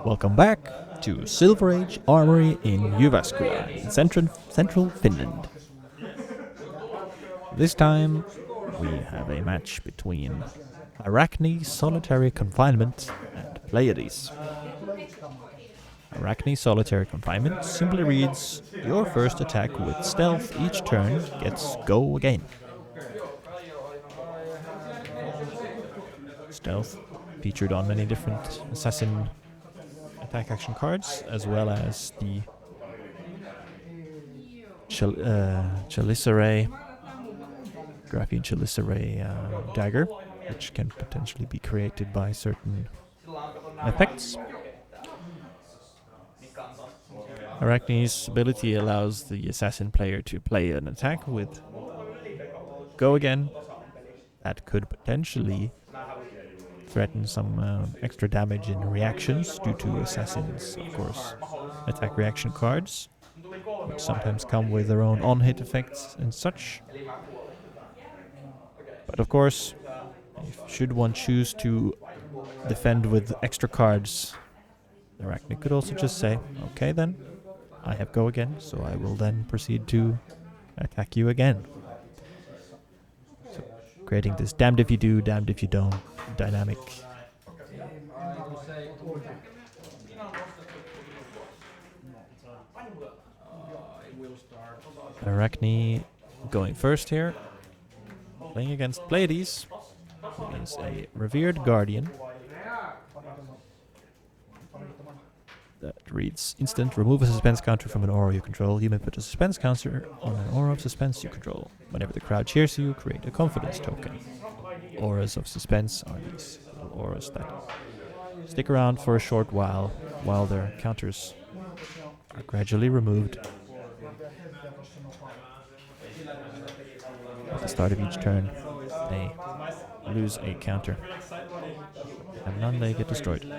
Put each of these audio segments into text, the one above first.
Welcome back to Silver Age Armory in Jyväskylä, in central Finland. This time we have a match between Arakni Solitary Confinement and Pleiades. Arakni Solitary Confinement simply reads, your first attack with stealth each turn gets go again. Stealth featured on many different assassin attack action cards, as well as the Chelicerae, Graphene Chelicerae dagger, which can potentially be created by certain effects. Arakni's ability allows the assassin player to play an attack with go again that could potentially threaten some extra damage in reactions due to assassins, of course, attack reaction cards, which sometimes come with their own on-hit effects and such. But of course, should one choose to defend with extra cards, Arakni could also just say, okay then, I have go again, so I will then proceed to attack you again. So creating this damned if you do, damned if you don't dynamic. Arakni going first here, playing against Pleiades, who is a revered guardian. That reads, instant, remove a suspense counter from an aura you control. You may put a suspense counter on an aura of suspense you control. Whenever the crowd cheers you, create a confidence token. Auras of suspense are these little auras that stick around for a short while their counters are gradually removed. At the start of each turn, they lose a counter. Have none, they get destroyed.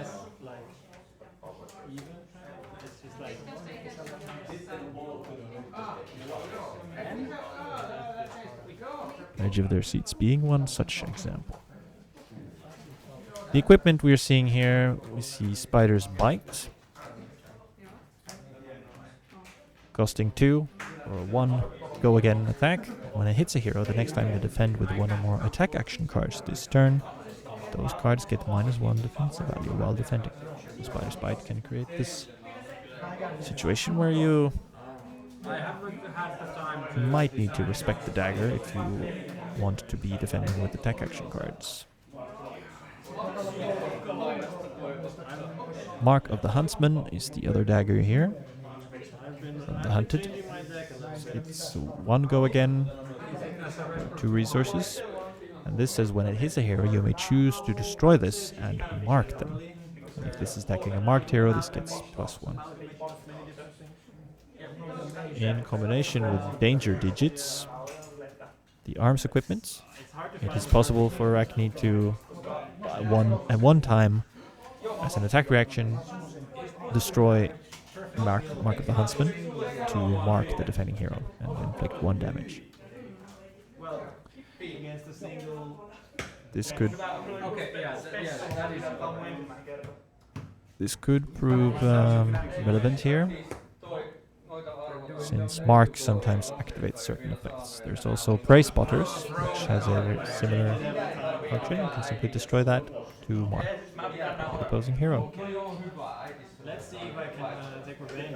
Edge of their seats being one such example. The equipment we're seeing here, we see Spider's Bite, costing 2 or 1 go again attack. When it hits a hero, the next time they defend with one or more attack action cards this turn, those cards get -1 defensive value while defending. The Spider's Bite can create this situation where you might need to respect the dagger if you want to be defending with attack action cards. Mark of the Huntsman is the other dagger here from the Hunted. It's 1 go again, 2 resources, and this says when it hits a hero you may choose to destroy this and mark them. And if this is attacking a marked hero, this gets +1. In combination with danger digits, the arms equipment, it is possible for Arakni to at one time, as an attack reaction, destroy Mark of the Huntsman to mark the defending hero and inflict 1 damage. This could prove relevant here, since Mark sometimes activates certain effects. There's also Prey Spotters, which has a similar function. You can simply destroy that to mark the opposing hero. Let's see if I can take revenge.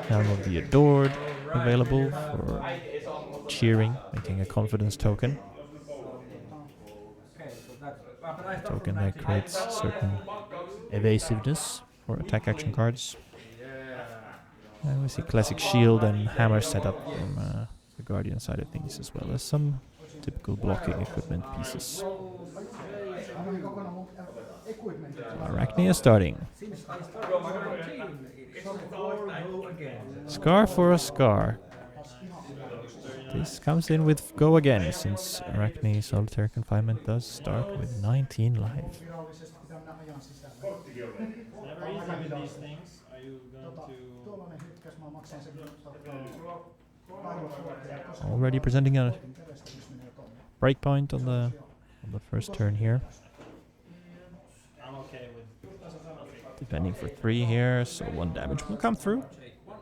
Helm of the Adored available for cheering, making a confidence token. A token that creates certain evasiveness for attack action cards. And we see classic shield and hammer setup from the Guardian side of things, as well as some typical blocking equipment pieces. Arakni is starting. Scar for a scar. This comes in with go again, since Arakni Solitary Confinement does start with 19 life. Never easy with these things. Are you going to Already presenting a breakpoint on the first turn here. I'm okay with. Defending for 3 here, so 1 damage will come through. Take one.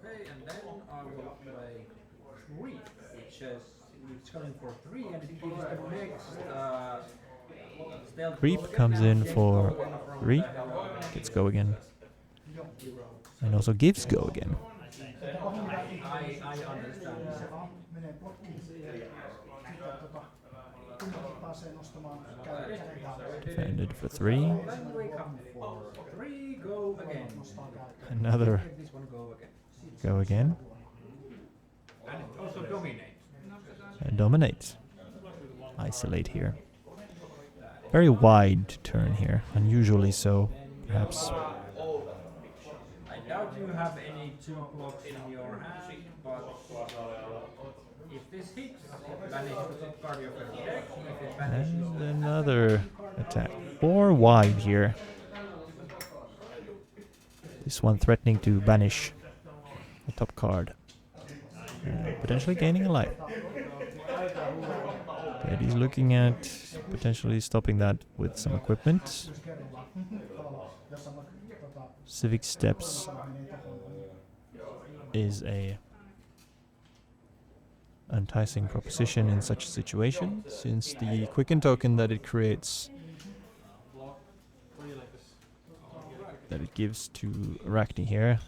Okay, and then I will play 3, which is it's going for 3, and it gives the next stealth Creep token comes in and for go again from 3. the hell. Gets go again. And also gives go again. I understand. Defended for 3. Then we come for 3, go again. Another Let this one go again. go again. And it also dominates. And dominate. Isolate here. Very wide turn here. Unusually so, perhaps. I doubt you have any 2 blocks in your hand, but if this hits, it banishes the top card of your deck. If it banishes And the another attack. 4 wide here. This one threatening to banish the top card. Potentially gaining a life. But he's looking at potentially stopping that with some equipment. Civic Steps is a enticing proposition in such a situation, since the quicken token that it creates, that it gives to Arakni here,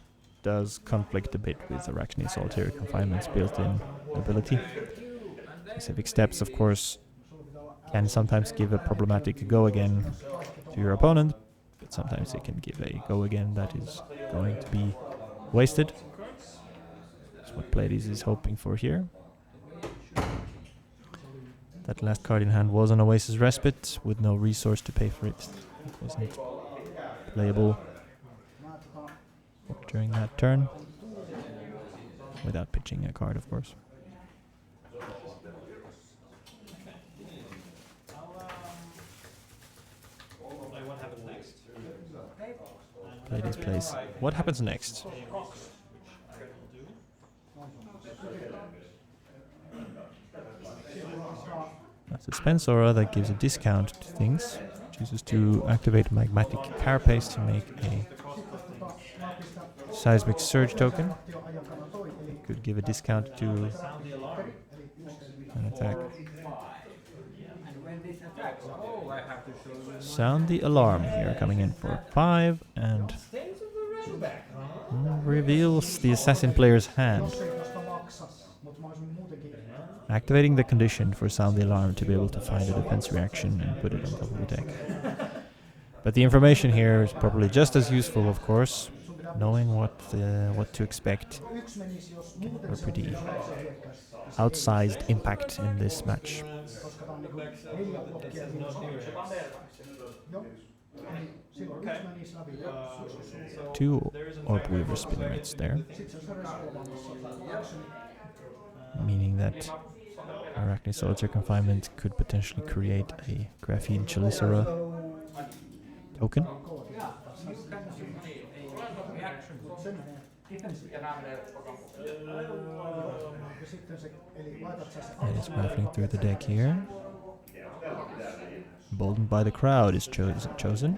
does conflict a bit with Arakni's Solitary Confinement's built-in ability. Civic Steps, of course, can sometimes give a problematic go again to your opponent, but sometimes it can give a go again that is going to be wasted. That's what Pleiades is hoping for here. That last card in hand was an Oasis Respite with no resource to pay for it. It wasn't playable during that turn, without pitching a card, of course. What happens next? Pleiades plays. What happens next? A suspense aura that gives a discount to things. Chooses to activate Magmatic Carapace to make a Seismic Surge token. Could give a discount to an attack. And when this attacks, oh, I have to show you. Sound the alarm here, coming in for 5, and reveals the assassin player's hand. Activating the condition for Sound the Alarm to be able to find a defense reaction and put it on top of the deck. But the information here is probably just as useful, of course. Knowing what to expect. A pretty outsized impact in this match. 2 Orb Weaver Spinnerets there. Meaning that Arakni Solitary Confinement could potentially create a Graphene Chelicera token. And it's raffling through the deck here. Emboldened by the Crowd is chosen.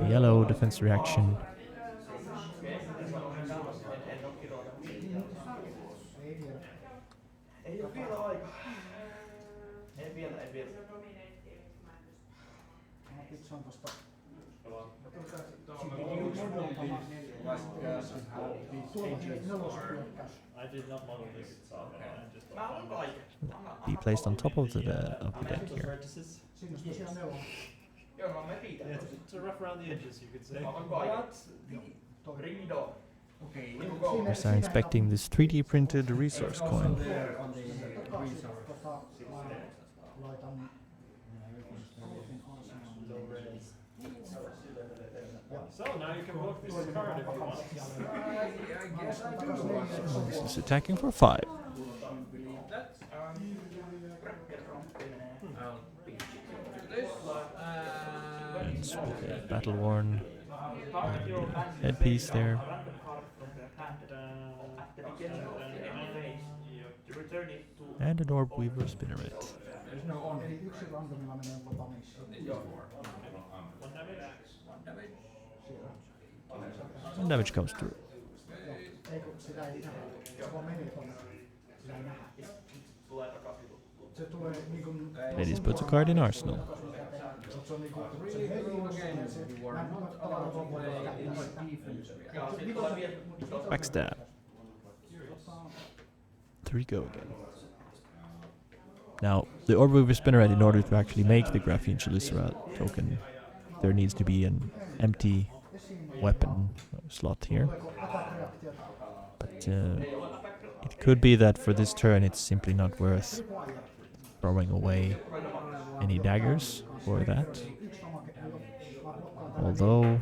Yellow defense reaction. I did not model this. Be placed on top of the deck here. Vertices. Yeah, to rough around the edges, you could say. We start inspecting this 3D printed resource coin. So now you can block this card if you want. This is attacking for 5. And with a battle worn headpiece there. And an Orb Weaver Spinneret. There's no on. Eli yksi randomilla menee missä. One damage. One damage comes through. Eikö sitä ei nähdä? Se vaan menee tonne. Sitä ei nähdä. Se tulee niinkun... Pleiades puts a card in arsenal. Se on niinku... Se Really heli go on again. se... You are not allowed to play in defense. Backstab. 3 go again. Now, the Orb Weaver Spinneret, in order to actually make the Graphene Chelicera token, there needs to be an empty weapon slot here. But it could be that for this turn it's simply not worth throwing away any daggers for that. Although,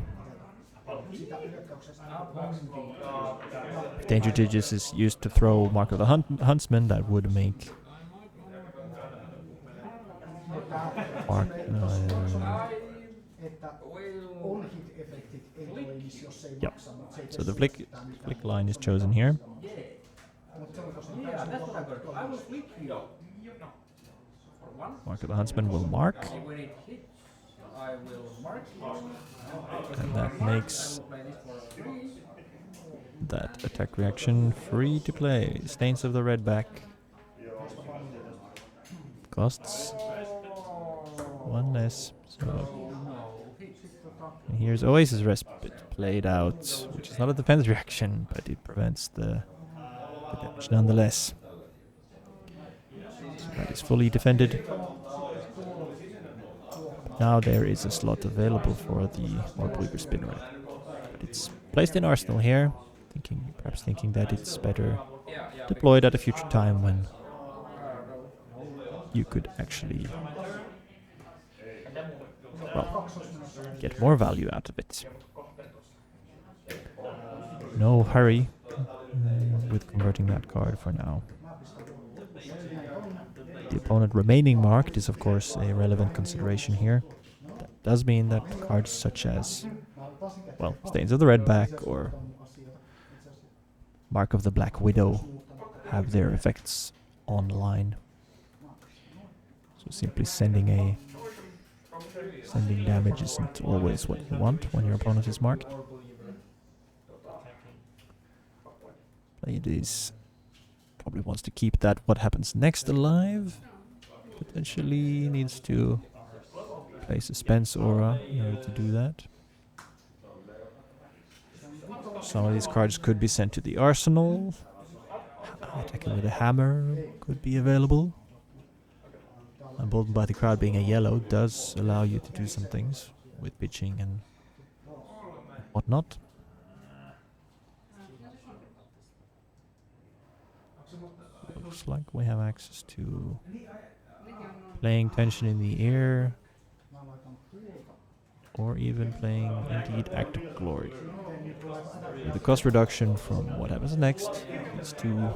if Danger Digits is used to throw Mark of the Huntsman, that would make Mark... Yep. So the flick line is chosen here. Yeah, that's what I'm gonna do. I will flick you. For one. Mark of the Huntsman will mark, When it hits, I will mark you. and that makes I will play this for 3. that attack reaction free to play. Stains of the Red back. Costs 1 less. So, and here's Oasis Respite played out, which is not a defense reaction, but it prevents the damage nonetheless. So that is fully defended. Now there is a slot available for the Orb Weaver Spinneret, but it's placed in arsenal here, perhaps thinking that it's better deployed at a future time when you could actually, well, get more value out of it. No hurry with converting that card for now. The opponent remaining marked is of course a relevant consideration here. That does mean that cards such as, well, Stains of the Red back or Mark of the Black Widow have their effects online. So simply sending damage isn't always what you want when your opponent is marked. Pleiades probably wants to keep that what happens next alive. Potentially needs to play Suspense Aura in order to do that. Some of these cards could be sent to the arsenal. Attacking with a hammer could be available. Emboldened by the Crowd being a yellow does allow you to do some things with pitching and whatnot. Looks like we have access to playing Tension in the Air, or even playing indeed Act of Glory. With the cost reduction from what happens next, these 2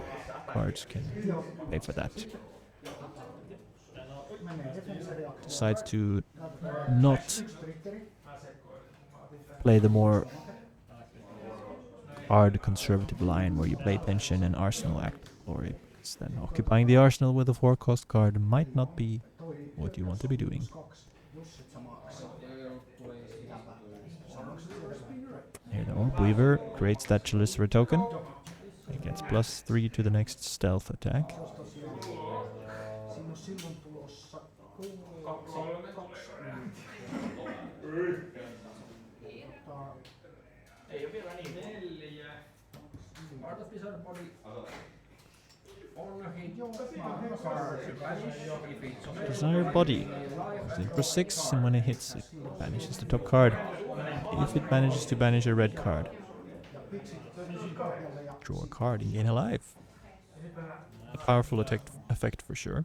cards can pay for that. Decides to not play the more hard conservative line where you play Tension and Arsenal Act of Glory. Because then occupying the arsenal with a 4-cost card might not be what you want to be doing. Here the Orb Weaver creates that Chelicera token. It gets +3 to the next stealth attack. Part of Wizard Body on hit card if it's on Desired Body goes in for 6, and when it hits, it banishes the top card. If it manages to banish a red card, draw a card and gain a life. A powerful effect for sure.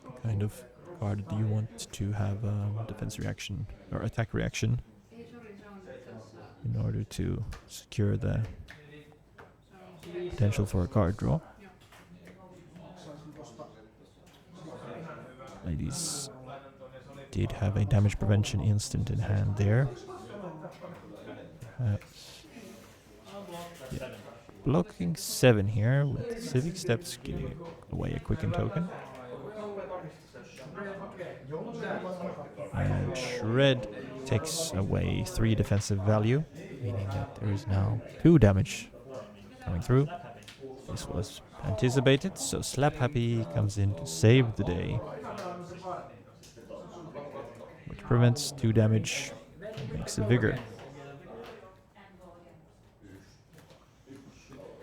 What kind of card do you want to have a defense reaction or attack reaction in order to secure the potential for a card draw? Ladies did have a damage prevention instant in hand there. Perhaps. Yeah. Blocking 7 here with Civic Steps giving away a quicken token. And Shred takes away 3 defensive value, meaning that there is now 2 damage coming through. This was anticipated, so Slap Happy comes in to save the day. Which prevents 2 damage and makes a Vigor.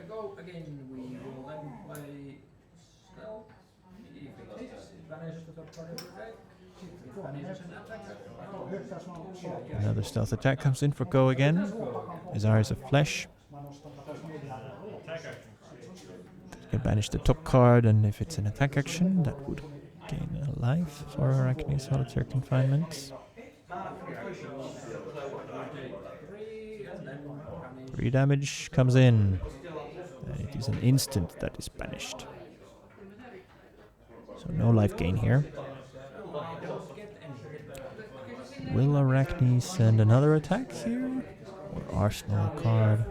Go again, we will then play Stealth. If it hits, it vanishes to the part of the deck. It vanishes an attack. Another stealth attack comes in for go again. Desires of Flesh. Can banish the top card, and if it's an attack action, that would gain a life for Arakni Solitaire Confinement. 3 damage comes in. And it is an instant that is banished. So no life gain here. Will Arakni send another attack here? Or arsenal a card?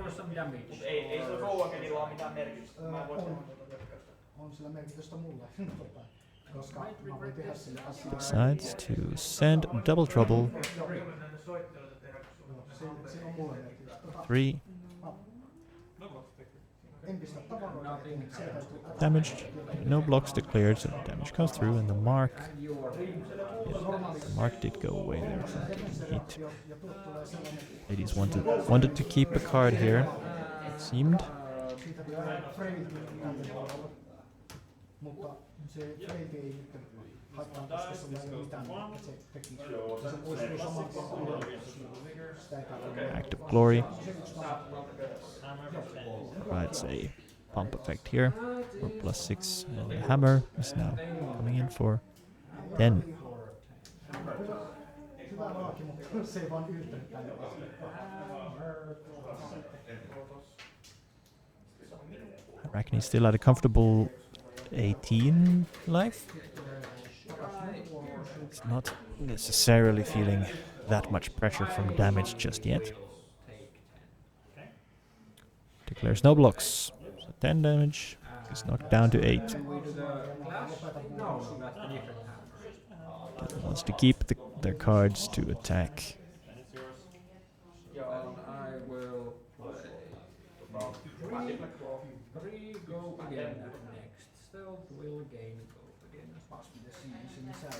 Decides to send Double Trouble. 3. Damaged. No blocks declared, so damage comes through, and the mark. Yeah, the mark did go away there from getting hit. Ladies wanted to keep a card here, it seemed. Act of Glory. Provides a pump effect here for +6, and the hammer is now coming in for 10. Arakni still at a comfortable 18 life. It's not necessarily feeling that much pressure from damage just yet. Declares no blocks. So 10 damage is knocked down to 8. Wants to keep their cards to attack. I will play 3 go again next. Stealth will gain go again.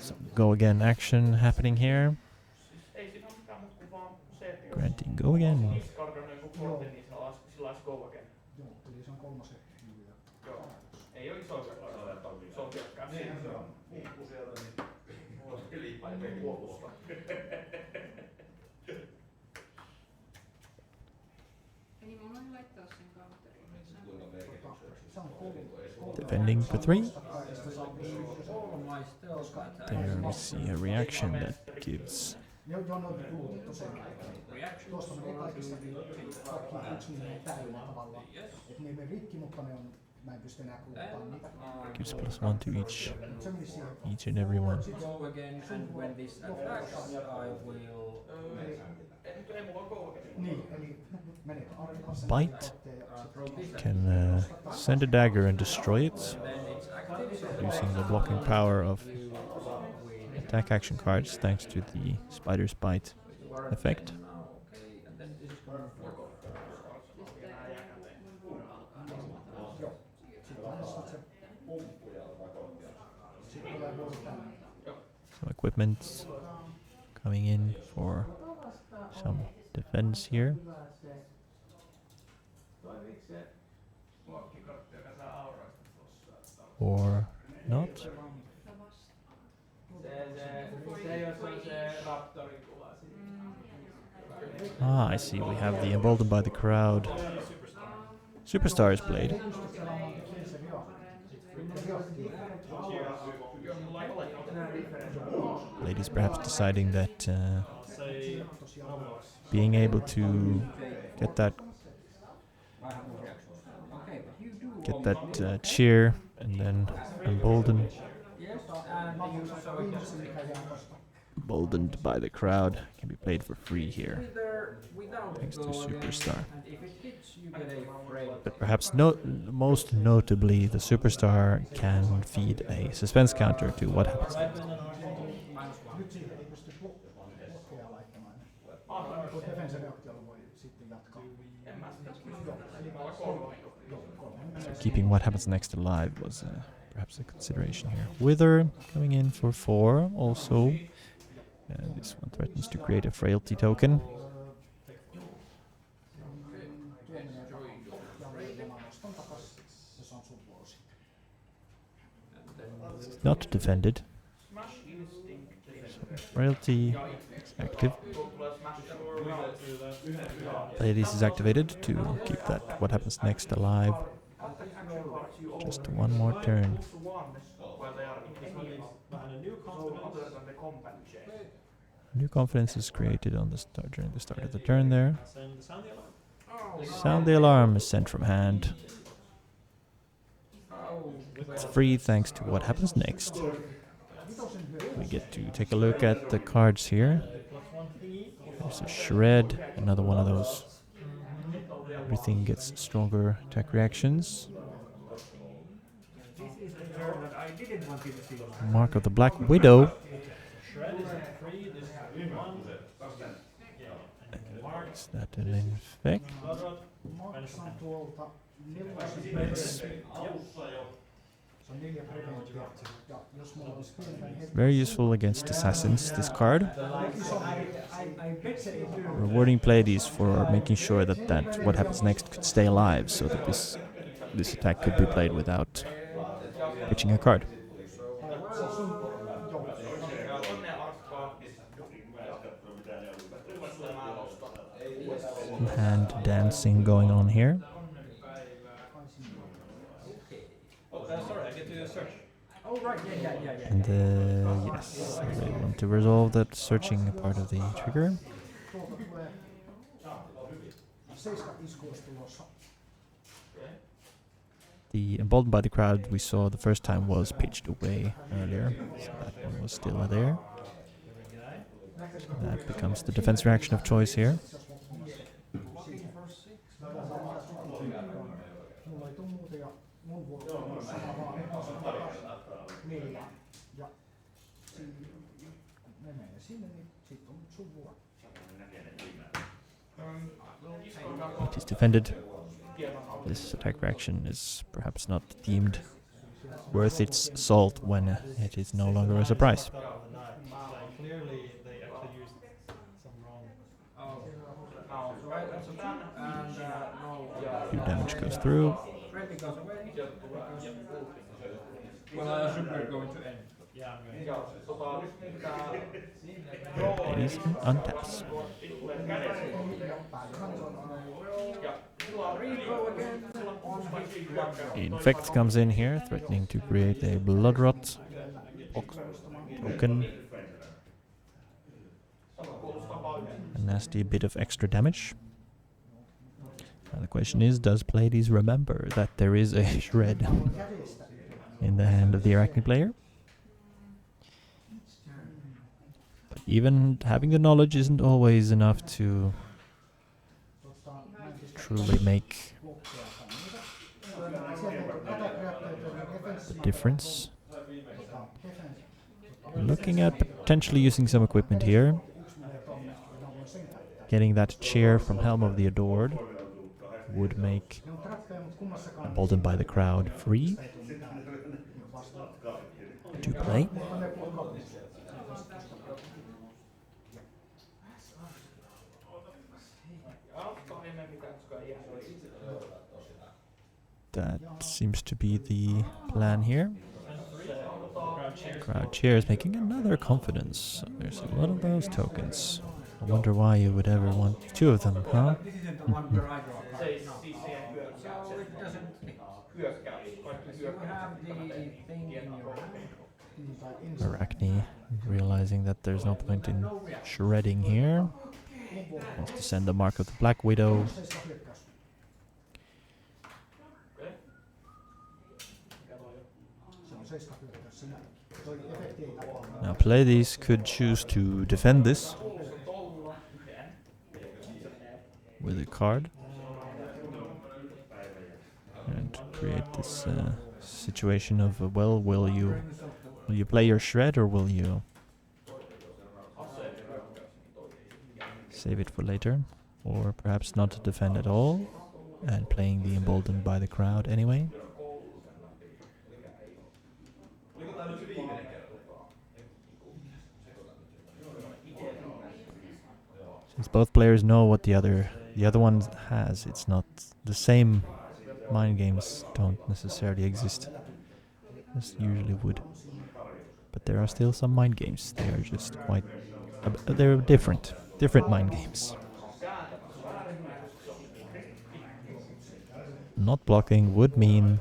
Some go again action happening here. Granting go again. Defending for 3. There we see a reaction that gives gives +1 to each and every one. Go again, and when this attacks, I will Bite can send a dagger and destroy it, using the blocking power of attack action cards thanks to the Spider's Bite effect. Some equipment coming in for some defense here. Or not. Ah, I see. We have the Emboldened by the Crowd Superstars Blade. Ladies perhaps deciding that being able to get that cheer and then embolden Emboldened by the crowd, can be played for free here, Wither without thanks to go again, Superstar. and if it hits, you get a frame. But perhaps most notably, the Superstar can feed a suspense counter to what happens next. Nyt siihen ei pysty blokkeja laittamaan. Tuo defense-reaktiolla voi sitten jatkaa. Keeping what happens next alive was perhaps a consideration here. Wither coming in for 4 also. This one threatens to create a frailty token. It's not defended. So frailty is active. Pleiades is activated to keep that what happens next alive. Just one more turn. New confidence is created on the start during the start of the turn there. Sound the alarm is sent from hand. It's free thanks to what happens next. We get to take a look at the cards here. There's a shred, another one of those. Everything gets stronger attack reactions. This is the turn that I didn't want you to see. Mark of the Black Widow. Is that an effect? Maksan tuolta Yes. se on 4 preventtiä. Ja jos mulla olisi pientä, niin heti... Very useful against assassins, this card. I bet se ei tyy. Rewarding Pleiades for making sure that what happens next could stay alive, so that this attack could be played without pitching a card. Hand dancing going on here. Sorry, I get to search. Oh right, yeah. And yes, they want to resolve that searching part of the trigger. Tuolta tulee 7 iskua tulossa. The Emboldened by the Crowd we saw the first time was pitched away earlier, so that one was still there. That becomes the defense reaction of choice here. Mulla ei tuu muuta ja mun vuoro on sama vaan. Niin ja menee sinne, niin sit on sun vuoro. It is defended. This attack reaction is perhaps not deemed worth its salt when it is no longer a surprise. Clearly, they actually used some wrong. Few damage goes through. Well, I assume we're going to end. Yeah, I'm going. Pleiades untaps. Infect comes in here, threatening to create a blood rot token. A nasty bit of extra damage. Now the question is, does Pleiades remember that there is a shred in the hand of the Arakni player? But even having the knowledge isn't always enough to truly make the difference. Looking at potentially using some equipment here. Getting that chair from Helm of the Adored would make Emboldened by the Crowd free to play. That seems to be the plan here. Crowd cheers, making another confidence. There's a lot of those tokens. I wonder why you would ever want 2 of them, huh? This isn't the one where I draw a card. No. So it doesn't. You have the thing in your hand. Arakni realizing that there's no point in shredding here. Wants to send the Mark of the Black Widow. Now Pleiades could choose to defend this with a card and create this situation of well, will you play your shred or will you save it for later, or perhaps not defend at all and playing the emboldened by the crowd anyway. Since both players know what the other one has, it's not the same. Mind games don't necessarily exist as usually would, but there are still some mind games. They are just quite they're different mind games. Not blocking would mean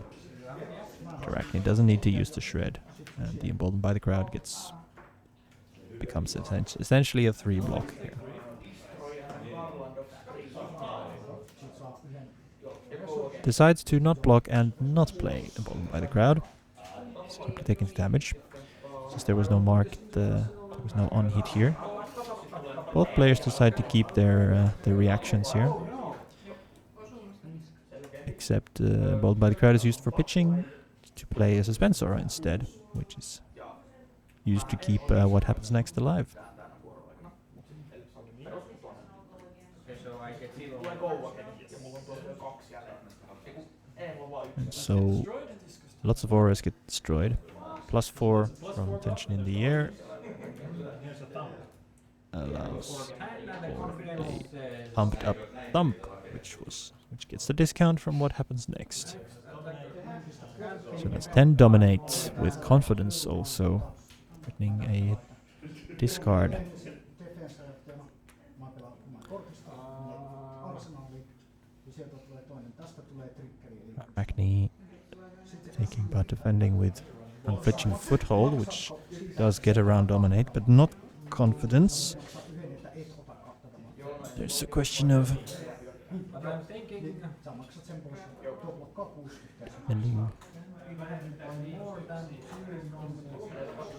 Arakni doesn't need to use the shred, and the emboldened by the crowd becomes essentially a 3 block here. Decides to not block and not play emboldened by the crowd, simply taking the damage. Since there was no marked, there was no on hit here. Both players decide to keep their reactions here. Except emboldened by the crowd is used for pitching to play a suspense aura instead, which is used to keep what happens next alive. And so lots of auras get destroyed. +4 from tension in the air allows for a pumped up thump, which gets the discount from what happens next. So that's 10 dominate with confidence also, threatening a discard. Arakni taking part defending with unflinching foothold, which does get around dominate, but not confidence. There's a question of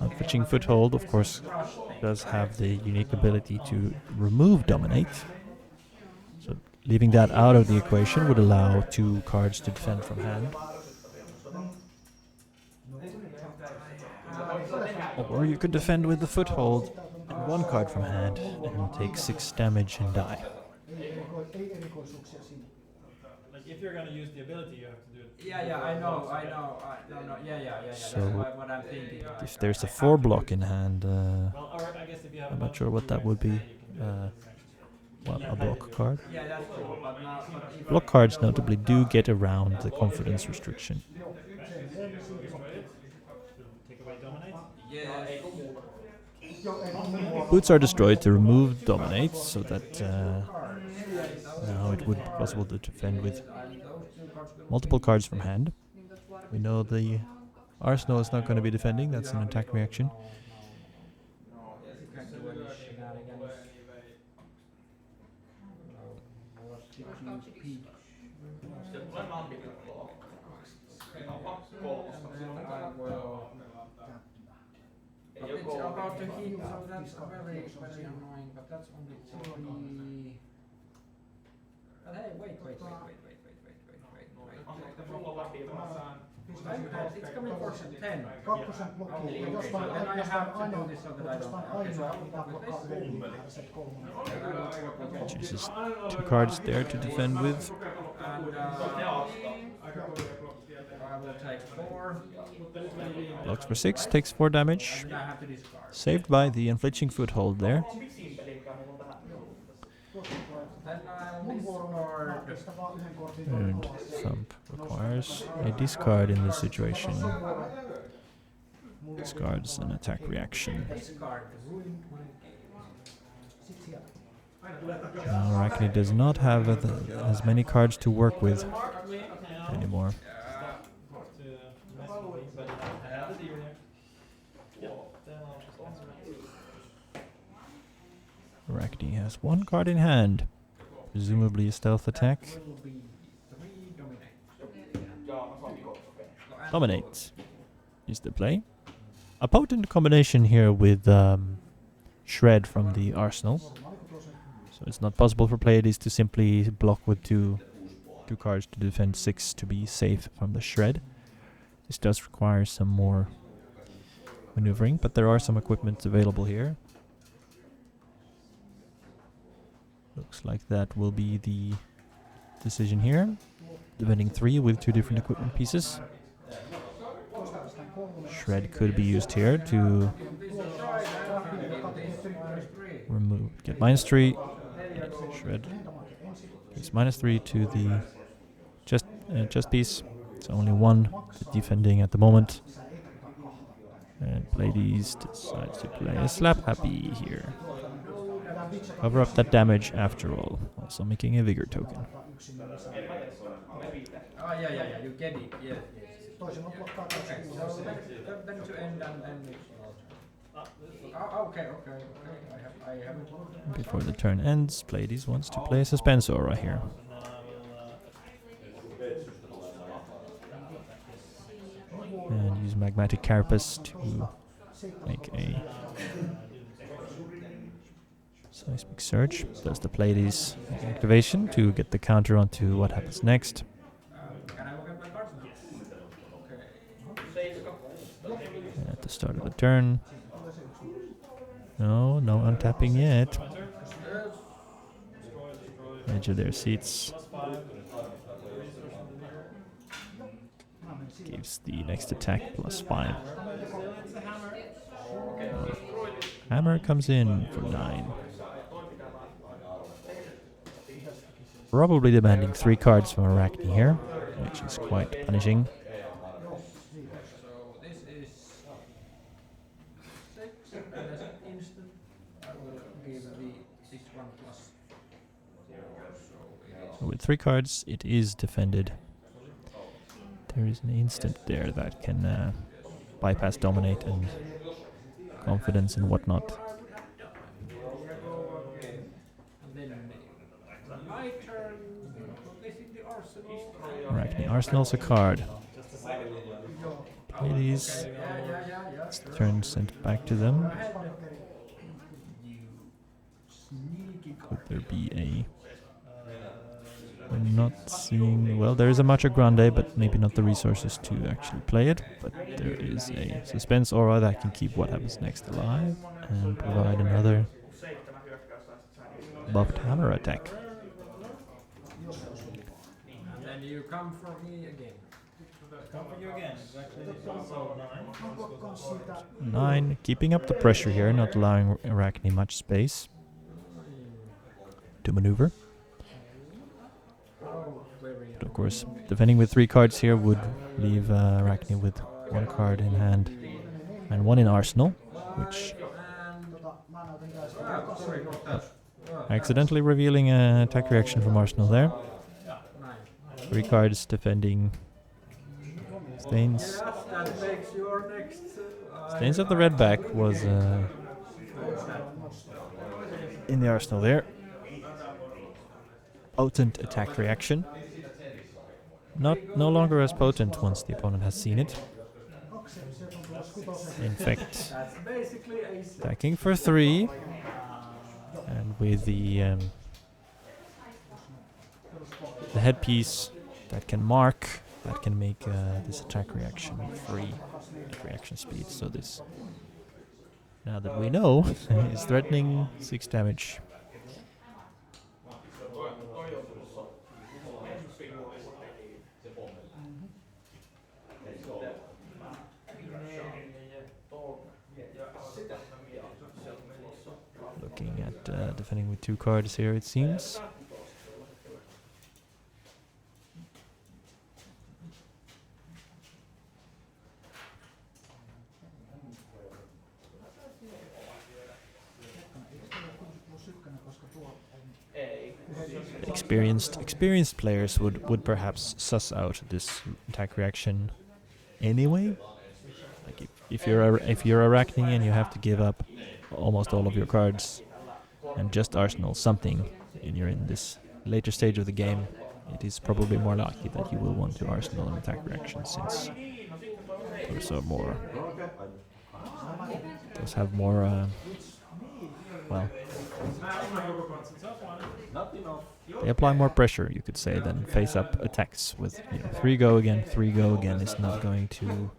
unflinching foothold, of course, does have the unique ability to remove dominate. So leaving that out of the equation would allow 2 cards to defend from hand. Or you could defend with the foothold and 1 card from hand and take 6 damage and die. Like if you're gonna use the ability, you have to do it. Yeah, I know. Yeah. So That's what I'm thinking. if there's a 4 block in hand, Well, or I guess if you have I'm not sure what that would be. A block card. Yeah, that's true. Block cards notably do get around the confidence restriction. Take away dominate. Yes. Boots are destroyed to remove dominate, so that now it would be possible to defend with multiple cards from hand. We know the arsenal is not going to be defending, that's an attack reaction. It's about to hit, so that's very annoying, but that's only 3. But hey, wait. It's coming for 10. Then I have to do this so that I don't. Chooses 2 cards there to defend with. And I will take 4. Blocks for 6, takes 4 damage. And I have to discard. Saved by the inflicting foothold there. Then I'll discard. And thump requires a discard in this situation. Discards an attack reaction. Discard. Now Arakni does not have as many cards to work with anymore. Arakni has 1 card in hand, presumably a stealth attack. Dominates is the play. a potent combination here with Shred from the Arsenal. So it's not possible for Pleiades to simply block with two cards to defend 6 to be safe from the Shred. This does require some more maneuvering, but there are some equipment available here. Looks like that will be the decision here. Defending 3 with 2 different equipment pieces. Shred could be used here to remove, get -3. Shred gives -3 to the chest piece. It's only 1 defending at the moment. And Pleiades decides to play a slap happy here. Cover up that damage after all. Also making a vigor token. Oh, yeah, you get it, yes. Okay, so then to end and okay. I have it. Before the turn ends, Pleiades wants to play a Suspense Aura here. And use Magmatic Carapace to make a Seismic Surge. Does the Pleiades activation to get the counter onto what happens next. Can I look at my cards? At the start of the turn. No untapping yet. Edge of their seats. Gives the next attack +5. Hammer comes in for 9. Probably demanding 3 cards from Arakni here, which is quite punishing. So this is 6 and as an instant I will give the 6/1 +0. So with 3 cards, it is defended. There is an instant there that can bypass Dominate and Confidence and whatnot. Arakni Arsenal's a card. Pleiades. It's the turn sent back to them. Could there be a... We're not seeing... Well, there is a Macho Grande, but maybe not the resources to actually play it. But there is a Suspense Aura that can keep what happens next alive and provide another buffed hammer attack. And then you come for me again. Come for you again. It's actually so 9. 9, keeping up the pressure here, not allowing Arakni much space to maneuver. But of course, defending with 3 cards here would leave Arakni with 1 card in hand and 1 in arsenal, which accidentally revealing an attack reaction from arsenal there. 3 cards defending Stains. Stains of the red back was in the arsenal there. Potent attack reaction. No longer as potent once the opponent has seen it. In fact, attacking for 3, and with the headpiece that can mark, that can make this attack reaction free at reaction speed. So this, now that we know, is threatening 6 damage. Looking at defending with 2 cards here, it seems. Experienced players would perhaps suss out this attack reaction anyway. Like if you're Arakni and you have to give up almost all of your cards and just arsenal something, and you're in this later stage of the game, it is probably more likely that you will want to arsenal an attack reaction, since those are more Does have more, well, they apply more pressure, you could say, than face-up attacks. With 3 go again is not going to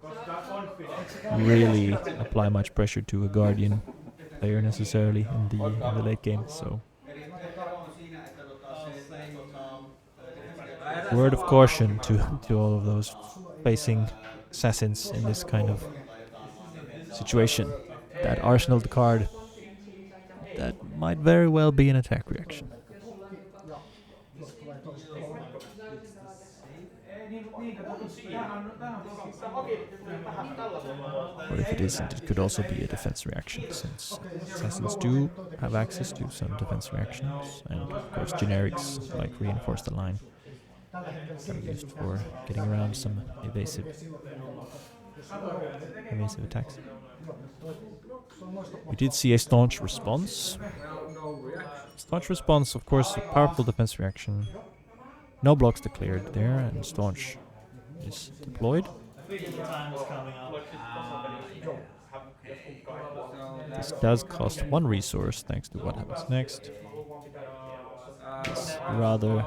really apply much pressure to a Guardian player necessarily in the late game. So, word of caution to all of those facing assassins in this kind of situation. That arsenal card, that might very well be an attack reaction. Or if it isn't, it could also be a defense reaction, since assassins do have access to some defense reactions, and of course generics like reinforce the line are used for getting around some evasive attacks. We did see a staunch response. Staunch response, of course, a powerful defense reaction. No blocks declared there, and staunch is deployed. This does cost 1 resource, thanks to what happens next. It's rather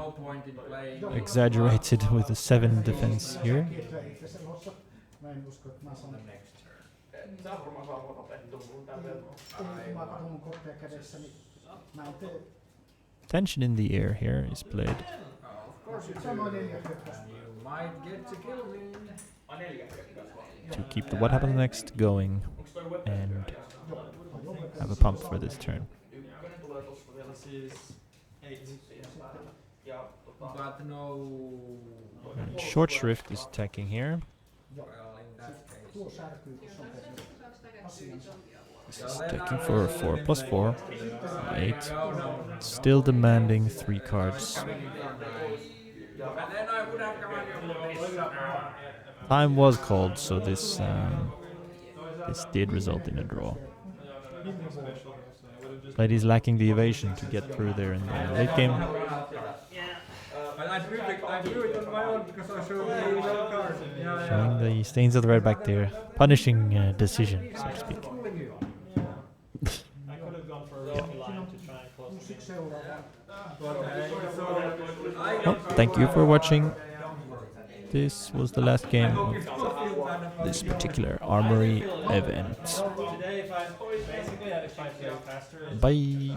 exaggerated with the 7 defense here. Tension in the air here is played. To keep the what happens next going and have a pump for this turn. And short shrift is attacking here. This is attacking for 4 plus 4, 8. Still demanding 3 cards. Time was called, so this did result in a draw. Pleiades lacking the evasion to get through there in the late game. Showing the stains of the red back there. Punishing decision, so to speak. Well, thank you for watching. This was the last game of this particular Armory event. Bye.